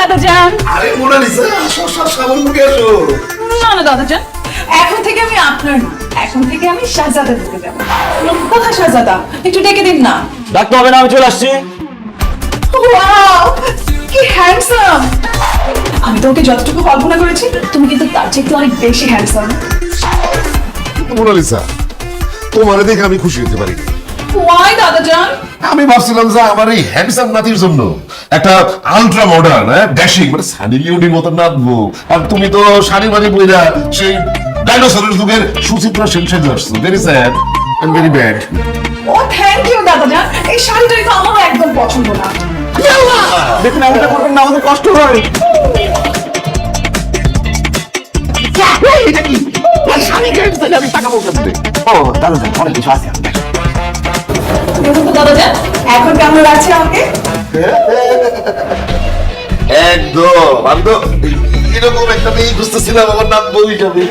দাদাজান। আরে মোনালিসা, আসো সামনে মুখে আসো। না না দাদাজান, এখন থেকে আমি আপনার না, এখন থেকে আমি শাহজাদা দিতে যাবো। কোথায় শাহজাদা? একটু ডেকে দিন না। ডাকতে হবে না, আমি চলে আসছি। ওয়াও, কি হ্যান্ডসাম! আমি তোকে যতটুকু কল্পনা করেছি, তুমি কিন্তু তার চেয়ে একটু অনেক বেশি হ্যান্ডসাম। মোনালিসা, তোমারে দেখে আমি খুশি হতে পারি। ওয়াই দাদাজান? আমি ভাবছিলাম যে আমার এই হ্যান্ডসাম নাতির জন্য একটা আলট্রা মডার্ন ড্যাশিং মানে সানি লিওনির মতো নাচবো, আর তুমি তো শাড়ি মানি বইরা সেই ডাইনোসরের যুগের সুচিত্রা সেন সেজে আসছো। Very sad and very bad. ও থ্যাংক ইউ দাদাজান, এই শাড়িটাই তো আমার একদম পছন্দ না। দেখুন এমনটা করবেন না, আমাদের কষ্ট হয়। এটা কি শাড়ি গায়ে দিলে আমি টাকা বলতে ও দাদা অনেক কিছু আছে। দেখুন তো দাদাজান, এখন কেমন লাগছে আমাকে? একদম আমি তো এরকম একটা মেয়ে খুঁজতেছিলাম, আমার নাম বই যাবে।